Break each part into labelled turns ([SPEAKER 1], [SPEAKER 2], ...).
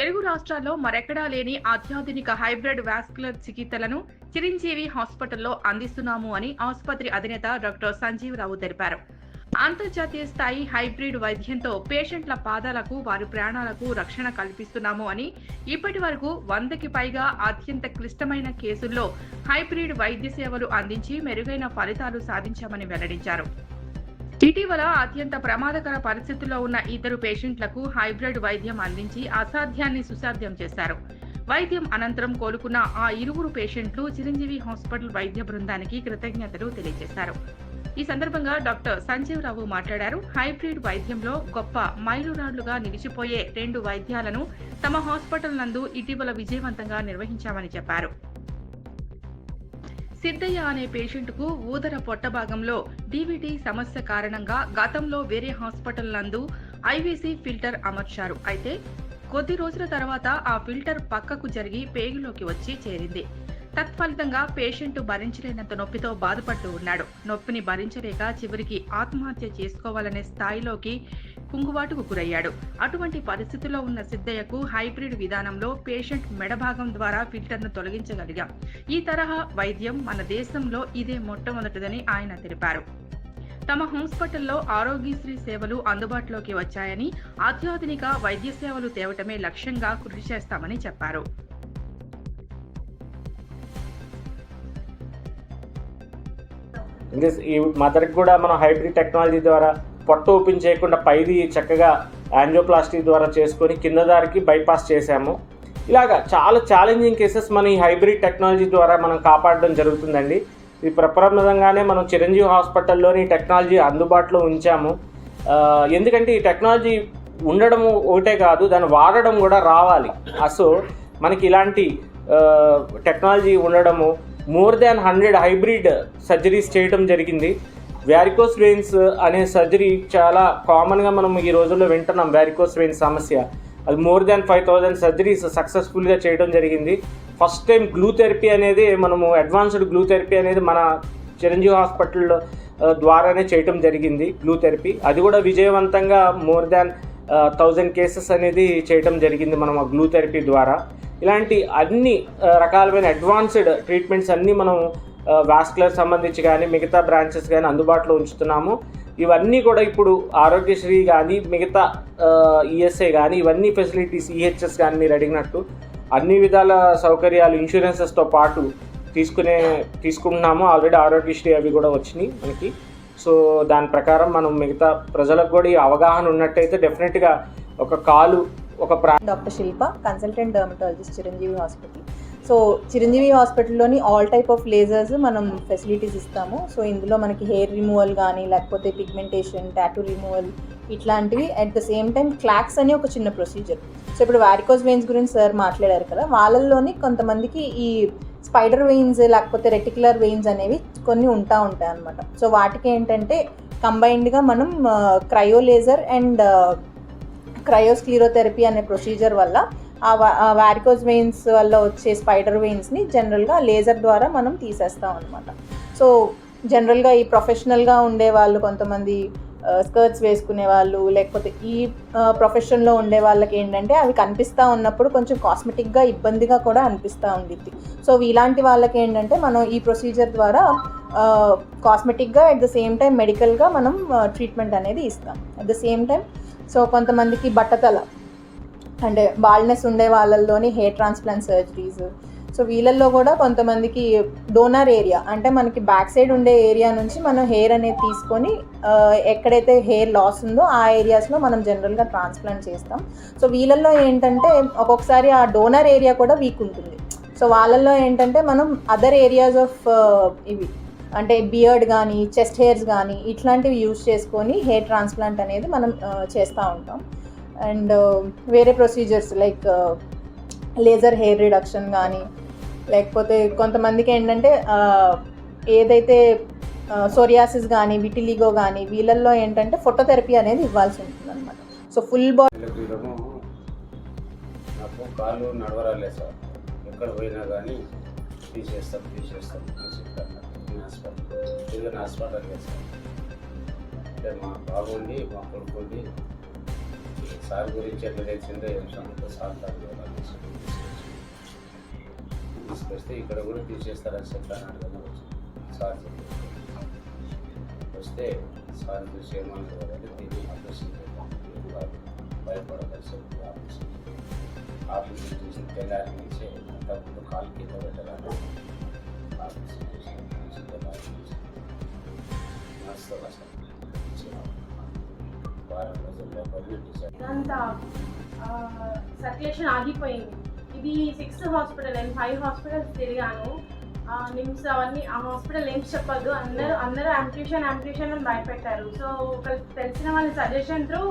[SPEAKER 1] తెలుగు రాష్ట్రాల్లో మరెక్కడా లేని అత్యాధునిక హైబ్రిడ్ వాస్కులర్ చికిత్సలను చిరంజీవి హాస్పిటల్లో అందిస్తున్నాము అని ఆసుపత్రి అధినేత డాక్టర్ సంజీవరావు తెలిపారు. అంతర్జాతీయ స్థాయి హైబ్రిడ్ వైద్యంతో పేషెంట్ల పాదాలకు వారి ప్రాణాలకు రక్షణ కల్పిస్తున్నాము అని, ఇప్పటి వరకు 100కి పైగా అత్యంత క్లిష్టమైన కేసుల్లో హైబ్రిడ్ వైద్య సేవలు అందించి మెరుగైన ఫలితాలు సాధించామని వెల్లడించారు. ఇటీవల అత్యంత ప్రమాదకర పరిస్థితుల్లో ఉన్న ఇద్దరు పేషెంట్లకు హైబ్రిడ్ వైద్యం అందించి అసాధ్యాన్ని సుసాధ్యం చేశారు. వైద్యం అనంతరం కోలుకున్న ఆ ఇరువురు పేషెంట్లు చిరంజీవి హాస్పిటల్ వైద్య బృందానికి కృతజ్ఞతలు తెలియజేశారు. ఈ సందర్భంగా డాక్టర్ సంజీవరావు మాట్లాడారు. హైబ్రిడ్ వైద్యంలో గొప్ప మైలురాళ్లుగా నిలిచిపోయే 2 వైద్యాలను తమ హాస్పిటల్ నందు ఇటీవల విజయవంతంగా నిర్వహించామని చెప్పారు. సిద్ధయ్య అనే పేషెంట్కు ఊదర పొట్ట భాగంలో డీవీటీ సమస్య కారణంగా గతంలో వేరే హాస్పిటల్ నందు ఐవీసీ ఫిల్టర్ అమర్చారు. అయితే కొద్ది రోజుల తర్వాత ఆ ఫిల్టర్ పక్కకు జరిగి పేగులోకి వచ్చి చేరింది. తత్ఫలితంగా పేషెంట్ భరించలేనంత నొప్పితో బాధపడుతూ ఉన్నాడు. నొప్పిని భరించలేక చివరికి ఆత్మహత్య చేసుకోవాలనే స్థాయిలోకి కుంగుబాటుకు గురయ్యాడు. అటువంటి పరిస్థితుల్లో ఉన్న సిద్ధయ్యకు హైబ్రిడ్ విధానంలో పేషెంట్ మెడభాగం ద్వారా ఫిల్టర్ను తొలగించగలిగాం. ఈ తరహా వైద్యం మన దేశంలో ఇదే మొట్టమొదటిదని ఆయన తెలిపారు. తమ హాస్పిటల్లో ఆరోగ్యశ్రీ సేవలు అందుబాటులోకి వచ్చాయని, అత్యాధునిక వైద్య సేవలు తేవటమే లక్ష్యంగా కృషి చేస్తామని చెప్పారు.
[SPEAKER 2] ఈ మదర్కి కూడా మనం హైబ్రిడ్ టెక్నాలజీ ద్వారా పొట్ట ఓపెన్ చేయకుండా పైది చక్కగా యాంజియోప్లాస్టీ ద్వారా చేసుకొని కింద దారికి బైపాస్ చేశాము. ఇలాగా చాలా ఛాలెంజింగ్ కేసెస్ మన ఈ హైబ్రిడ్ టెక్నాలజీ ద్వారా మనం కాపాడడం జరుగుతుందండి. ఇది ప్రప్రదంగానే మనం చిరంజీవి హాస్పిటల్లోని టెక్నాలజీ అందుబాటులో ఉంచాము. ఎందుకంటే ఈ టెక్నాలజీ ఉండడం ఒకటే కాదు, దాన్ని వాడడం కూడా రావాలి. సో మనకి ఇలాంటి టెక్నాలజీ ఉండడము మోర్ దాన్ 100 హైబ్రిడ్ సర్జరీస్ చేయడం జరిగింది. వ్యారికోస్ వెయిన్స్ అనే సర్జరీ చాలా కామన్గా మనం ఈ రోజుల్లో వింటున్నాం. వ్యారికోస్ వెయిన్స్ సమస్య అది మోర్ దాన్ 5000 సర్జరీస్ సక్సెస్ఫుల్గా చేయడం జరిగింది. ఫస్ట్ టైం గ్లూ థెరపీ అనేది మనము అడ్వాన్స్డ్ గ్లూ థెరపీ అనేది మన చిరంజీవి హాస్పిటల్ ద్వారానే చేయడం జరిగింది. గ్లూ థెరపీ అది కూడా విజయవంతంగా మోర్ దాన్ 1000 కేసెస్ అనేది చేయడం జరిగింది మనం ఆ గ్లూ థెరపీ ద్వారా. ఇలాంటి అన్ని రకాలమైన అడ్వాన్స్డ్ ట్రీట్మెంట్స్ అన్నీ మనం వాస్కులర్ సంబంధించి కానీ మిగతా బ్రాంచెస్ కానీ అందుబాటులో ఉంచుతున్నాము. ఇవన్నీ కూడా ఇప్పుడు ఆరోగ్యశ్రీ కానీ మిగతా ఈఎస్ఐ కానీ ఇవన్నీ ఫెసిలిటీస్ ఈహెచ్ఎస్ కానీ మీరు అడిగినట్టు అన్ని విధాల సౌకర్యాలు ఇన్సూరెన్సెస్తో పాటు తీసుకుంటున్నాము. ఆల్రెడీ ఆరోగ్యశ్రీ అవి కూడా వచ్చినాయి మనకి. సో దాని ప్రకారం మనం మిగతా ప్రజలకు కూడా ఈ అవగాహన ఉన్నట్టయితే డెఫినెట్గా ఒక
[SPEAKER 3] doctor Shilpa, consultant dermatologist, Chiranjeevi hospital. So Chiranjeevi హాస్పిటల్లోని ఆల్ టైప్ ఆఫ్ లేజర్స్ మనం ఫెసిలిటీస్ ఇస్తాము. సో ఇందులో మనకి హెయిర్ రిమూవల్ కానీ లేకపోతే పిగ్మెంటేషన్, టాటూ రిమూవల్ ఇట్లాంటివి. అట్ ద సేమ్ టైం క్లాక్స్ అని ఒక చిన్న ప్రొసీజర్. సో ఇప్పుడు వారికోస్ వెయిన్స్ గురించి సార్ మాట్లాడారు కదా, వాళ్ళల్లోని కొంతమందికి ఈ స్పైడర్ వెయిన్స్ లేకపోతే రెటిక్యులర్ వెయిన్స్ అనేవి కొన్ని ఉంటాయి అన్నమాట. సో వాటికి ఏంటంటే కంబైన్డ్గా మనం క్రయోలేజర్ అండ్ క్రయోస్క్లీరోథెరపీ అనే ప్రొసీజర్ వల్ల ఆ వారికోస్ వెయిన్స్ వల్ల వచ్చే స్పైడర్ వెయిన్స్ని జనరల్గా లేజర్ ద్వారా మనం తీసేస్తాం అనమాట. సో జనరల్గా ఈ ప్రొఫెషనల్గా ఉండే వాళ్ళు, కొంతమంది స్కర్ట్స్ వేసుకునే వాళ్ళు, లేకపోతే ఈ ప్రొఫెషన్లో ఉండే వాళ్ళకి ఏంటంటే అవి కనిపిస్తూ ఉన్నప్పుడు కొంచెం కాస్మెటిక్గా ఇబ్బందిగా కూడా అనిపిస్తూ ఉండిద్ది. సో ఇలాంటి వాళ్ళకి ఏంటంటే మనం ఈ ప్రొసీజర్ ద్వారా కాస్మెటిక్గా అట్ ద సేమ్ టైం మెడికల్గా మనం ట్రీట్మెంట్ అనేది ఇస్తాం. At the same time so కొంతమందికి బట్టతల అంటే బాల్నెస్ ఉండే వాళ్ళల్లోని హెయిర్ ట్రాన్స్ప్లాంట్ సర్జరీస్. సో వీళ్ళల్లో కూడా కొంతమందికి డోనర్ ఏరియా అంటే మనకి బ్యాక్ సైడ్ ఉండే ఏరియా నుంచి మనం హెయిర్ అనేది తీసుకొని ఎక్కడైతే హెయిర్ లాస్ ఉందో ఆ ఏరియాస్లో మనం జనరల్గా ట్రాన్స్ప్లాంట్ చేస్తాం. సో వీళ్ళల్లో ఏంటంటే ఒక్కొక్కసారి ఆ డోనర్ ఏరియా కూడా వీక్ ఉంటుంది. సో వాళ్ళల్లో ఏంటంటే మనం అదర్ ఏరియాస్ ఆఫ్ ఇవి అంటే బియర్డ్ కానీ చెస్ట్ హెయిర్స్ కానీ ఇట్లాంటివి యూజ్ చేసుకొని హెయిర్ ట్రాన్స్ప్లాంట్ అనేది మనం చేస్తూ ఉంటాం. అండ్ వేరే procedures like laser hair reduction కానీ, లేకపోతే కొంతమందికి ఏంటంటే ఏదైతే సోరియాసిస్ కానీ విటిలిగో కానీ వీళ్ళల్లో ఏంటంటే ఫోటోథెరపీ అనేది ఇవ్వాల్సి ఉంటుంది అనమాట. సో ఫుల్ బాడీ
[SPEAKER 4] నాకు కాళ్ళు నడవరాలే సార్, ఎక్కడ పోయినా కానీ తీసేస్తాం హాస్పిటల్ చేస్తాం. అంటే మా బాగుండి మా కొడుకుండి సార్ గురించి ఎట్లా తెలిసిందో ఏం సంగతి సార్ తీసుకొస్తే ఇక్కడ కూడా తీసేస్తారని చెప్పాను కదా సార్ చెప్పారు. వస్తే సార్ చూసి ఏమన్నారు అంటే దీన్ని ఆపరేషన్ భయపడదని చెప్పి ఆపరేషన్ చూసి తెల్లారి నుంచి అంతకుముందు కాలు కింద పెట్టాలని ఆపరేషన్ చూసి వారం రోజుల్లో పర్మిట్
[SPEAKER 5] ఇదంతా సర్క్యులేషన్ ఆగిపోయింది. ఇది 6th హాస్పిటల్, నేను 5 హాస్పిటల్స్ తిరిగాను. నిమ్స్ అవన్నీ ఆ హాస్పిటల్ నేమ్స్ చెప్పొద్దు, అందరూ యాంప్యూషన్ అని భయపెట్టారు. సో ఒకరికి తెలిసిన వాళ్ళ సజెషన్ త్రూ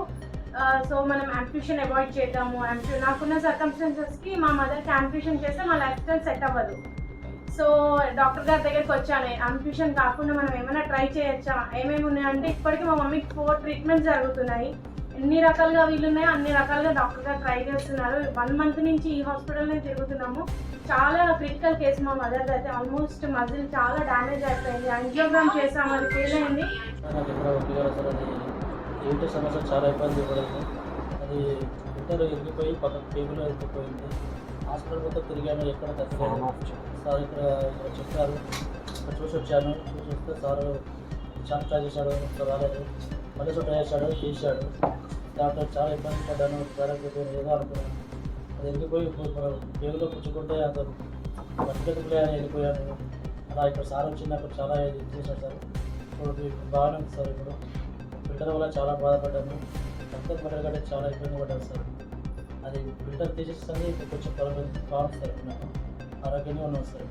[SPEAKER 5] సో మనం యాంప్యూషన్ అవాయిడ్ చేద్దాము. నాకున్న సర్కమ్స్టెన్సెస్కి మా మదర్కి యాంప్యూషన్ చేస్తే మా లైఫ్ స్టైల్ సెట్ అవ్వదు. సో డాక్టర్ గారి దగ్గరికి వచ్చాను. యాంప్యూషన్ కాకుండా మనం ఏమైనా ట్రై చేయొచ్చా, ఏమేమి ఉన్నాయంటే ఇప్పటికీ మా మమ్మీకి 4 ట్రీట్మెంట్స్ జరుగుతున్నాయి. ఎన్ని రకాలుగా వీలున్నాయో అన్ని రకాలుగా డాక్టర్ గారు ట్రై చేస్తున్నారు. 1 month నుంచి ఈ హాస్పిటల్నే తిరుగుతున్నాము. చాలా క్రిటికల్ కేసు మా మదర్ది అయితే. ఆల్మోస్ట్ మజిల్ చాలా డ్యామేజ్ అయిపోయింది. యాంజియోగ్రామ్ చేసాము, అది ఫెయిల్ అయింది.
[SPEAKER 6] నాకు ఎక్కడ ఒప్పిగా సార్ అది ఏంటి సమస్య చాలా ఇబ్బంది పడింది. అది ఇంటర్ ఎరిగిపోయి పక్కకు టేబుల్ ఎరిగిపోయింది. హాస్పిటల్ మొత్తం తిరిగాను, ఎక్కడ తగ్గలేదు. సార్ ఇక్కడ చెప్పారు, ఇక్కడ చూసి వచ్చాను. చూసి వస్తే సార్ చాలా ట్రై చేశాడు, రాలేదు. మళ్ళీ ట్రై చేశాడు. దాంట్లో చాలా ఇబ్బంది పడ్డాను. పేరెంట్ ఏదో అనుకున్నాను, అది వెళ్ళిపోయి ఇప్పుడు టేబుల్లో కూర్చుకుంటే అతను బతికెత్తుకులే అని వెళ్ళిపోయాను. అలా ఇక్కడ సార్ వచ్చి నాకు చాలా ఇది చేశాడు సార్. ఇప్పుడు బాగానే ఉంది సార్. ఇప్పుడు ఫిల్టర్ వల్ల చాలా బాధపడ్డాను. రక్తం పడకంటే చాలా ఇబ్బంది పడ్డాను సార్. అది ఫిల్టర్ తీసేస్తుంది, ఇప్పుడు కొంచెం బాగుంది సార్. నాకు ఆరోగ్యంగా ఉన్నాను సార్.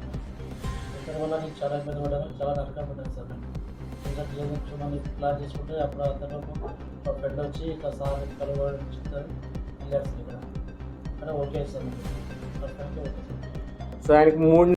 [SPEAKER 6] ఫిల్టర్ వల్ల నేను చాలా ఇబ్బంది పడ్డాను, చాలా నరకం పడ్డాను సార్. ఫిల్టర్ చూడమని ప్లాన్ చేసుకుంటే అప్పుడు అతను మా ఫ్రెండ్ వచ్చి ఇట్లా సార్ కలవాలని చెప్తారు, వెళ్ళారు సార్. ఇక్కడ okay sir, okay sir.
[SPEAKER 2] So ఆయనకి 3